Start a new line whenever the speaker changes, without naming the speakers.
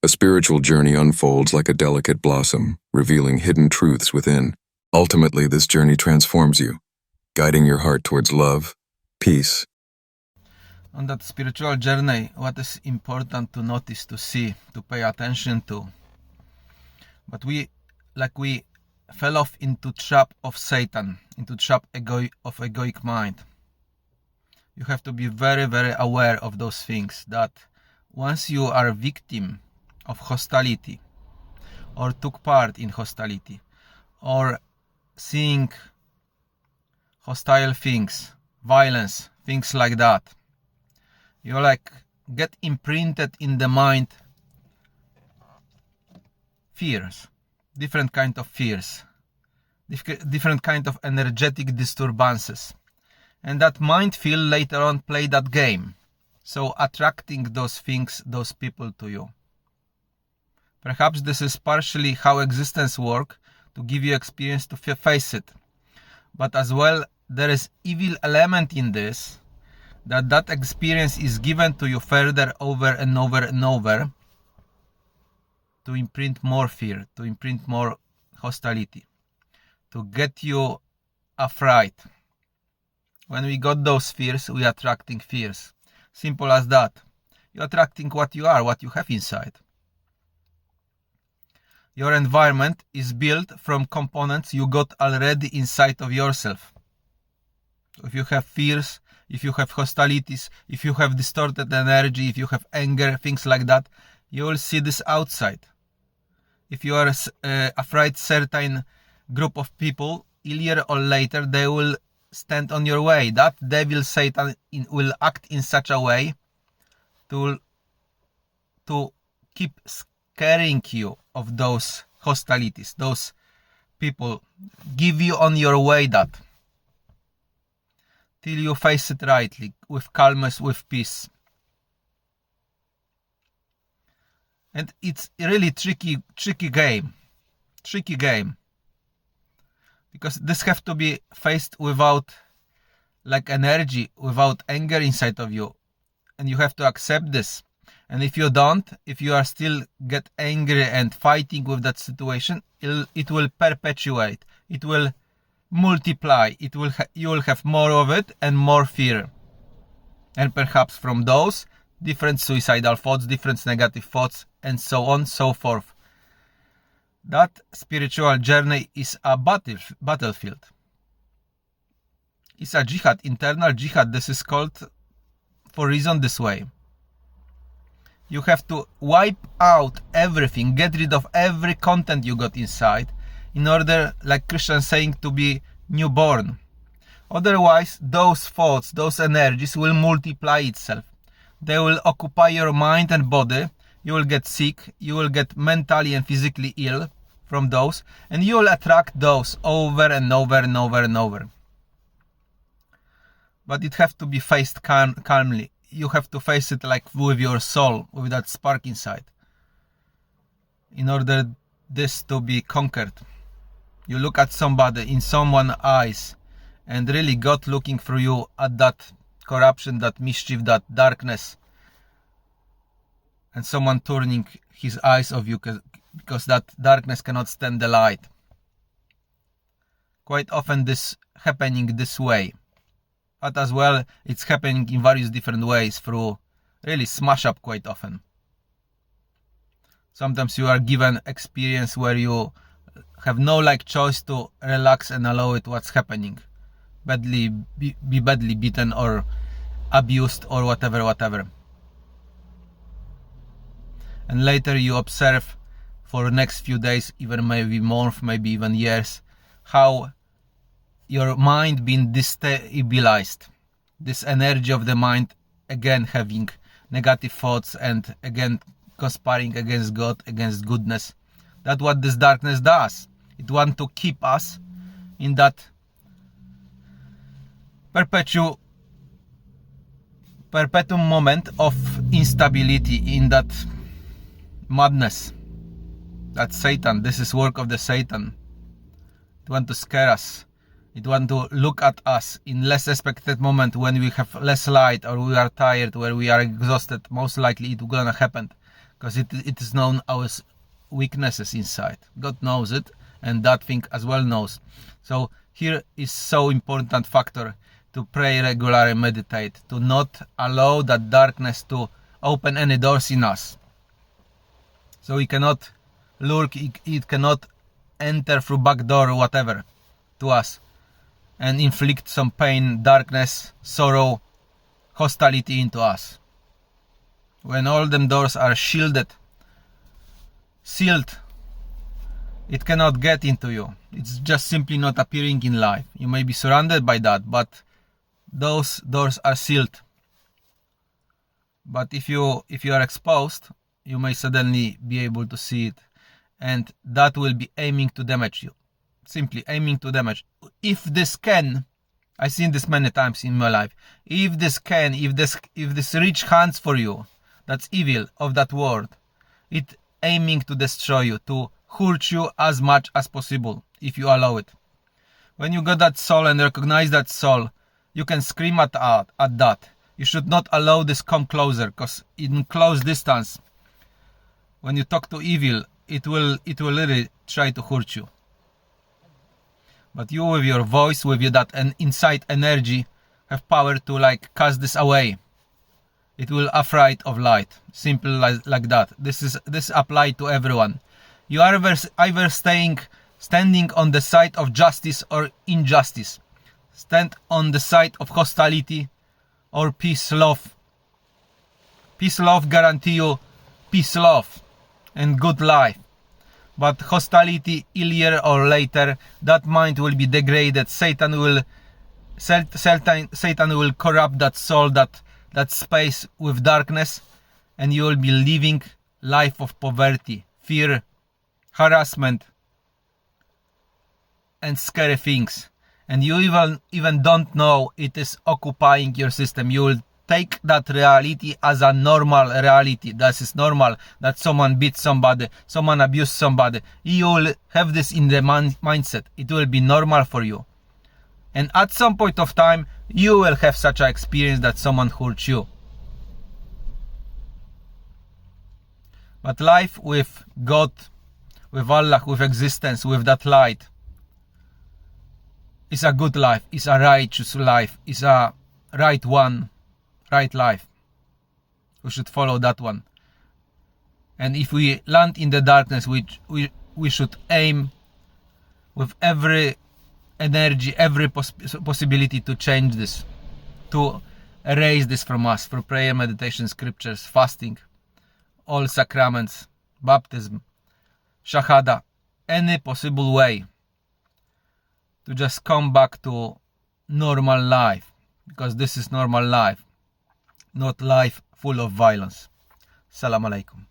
A spiritual journey unfolds like a delicate blossom, revealing hidden truths within. Ultimately, this journey transforms you, guiding your heart towards love, peace.
On that spiritual journey, what is important to notice, to see, to pay attention to. But we fell off into trap of Satan, into trap of egoic mind. You have to be very, very aware of those things, that once you are a victim of hostility, or took part in hostility, or seeing hostile things, violence, things like that, you get imprinted in the mind fears, different kind of fears, different kind of energetic disturbances, and that mind field later on play that game, so attracting those things, those people to you. Perhaps this is partially how existence work, to give you experience to face it, but as well there is evil element in this, that experience is given to you further over and over and over, to imprint more fear, to imprint more hostility, to get you afraid. When we got those fears, we are attracting fears. Simple as that. You're attracting what you are, what you have inside. Your environment is built from components you got already inside of yourself. If you have fears, if you have hostilities, if you have distorted energy, if you have anger, things like that, you will see this outside. If you are afraid certain group of people, earlier or later they will stand on your way. That devil Satan will act in such a way to keep scaring you of those hostilities, those people, give you on your way that till you face it rightly, with calmness, with peace. And it's a really tricky game, because this have to be faced without energy, without anger inside of you, and you have to accept this. And if you don't, if you are still get angry and fighting with that situation, it will perpetuate, it will multiply, you will have more of it and more fear, and perhaps from those different suicidal thoughts, different negative thoughts, and so on, so forth. That spiritual journey is a battlefield. It's a jihad, internal jihad. This is called for reason this way. You have to wipe out everything, get rid of every content you got inside, in order, like Christian saying, to be newborn. Otherwise, those thoughts, those energies will multiply itself. They will occupy your mind and body. You will get sick. You will get mentally and physically ill from those. And you will attract those over and over and over and over. But it has to be faced calmly. You have to face it with your soul, with that spark inside, in order this to be conquered. You look at somebody in someone's eyes, and really God looking through you at that corruption, that mischief, that darkness, and someone turning his eyes of you because that darkness cannot stand the light. Quite often this happening this way, but as well it's happening in various different ways through really smash up quite often. Sometimes you are given experience where you have no choice to relax and allow it what's happening, be badly beaten or abused or whatever. And later you observe for the next few days, even maybe months, maybe even years, how your mind being destabilized. This energy of the mind again having negative thoughts and again conspiring against God, against goodness. That's what this darkness does. It wants to keep us in that perpetuum moment of instability, in that madness. That's Satan. This is work of the Satan. It wants to scare us. It wants to look at us in less expected moment, when we have less light or we are tired, where we are exhausted. Most likely it's gonna happen. because it is known as weaknesses inside. God knows it, and that thing as well knows. So here is so important factor to pray regularly, meditate, to not allow that darkness to open any doors in us. So it cannot lurk, it cannot enter through back door or whatever to us and inflict some pain, darkness, sorrow, hostility into us. When all them doors are sealed, it cannot get into you. It's just simply not appearing in life. You may be surrounded by that, but those doors are sealed. But if you are exposed, you may suddenly be able to see it, and that will be aiming to damage you. Simply aiming to damage. If this can, I've seen this many times in my life. If this reach hands for you, that's evil of that world, it aiming to destroy you, to hurt you as much as possible, if you allow it. When you got that soul and recognize that soul, you can scream at that. You should not allow this come closer, because in close distance, when you talk to evil, it will really try to hurt you. But you, with your voice, with your that and inside energy, have power to cast this away. It will afraid of light. Simple like that. This applied to everyone. You are either standing on the side of justice or injustice. Stand on the side of hostility or peace, love. Peace, love guarantee you peace, love and good life. But hostility, earlier or later, that mind will be degraded. Satan will corrupt that soul, that space with darkness, and you will be living life of poverty, fear, harassment, and scary things. And you even don't know it is occupying your system. You will take that reality as a normal reality. That is normal, that someone beats somebody, someone abused somebody. You will have this in the mindset. It will be normal for you. And at some point of time, you will have such an experience that someone hurt you. But life with God, with Allah, with existence, with that light, is a good life, is a righteous life, is a right life. We should follow that one. And if we land in the darkness, we should aim with every energy, every possibility to change this, to erase this from us, for prayer, meditation, scriptures, fasting, all sacraments, baptism, shahada, any possible way to just come back to normal life, because this is normal life, not life full of violence. Assalamu alaikum.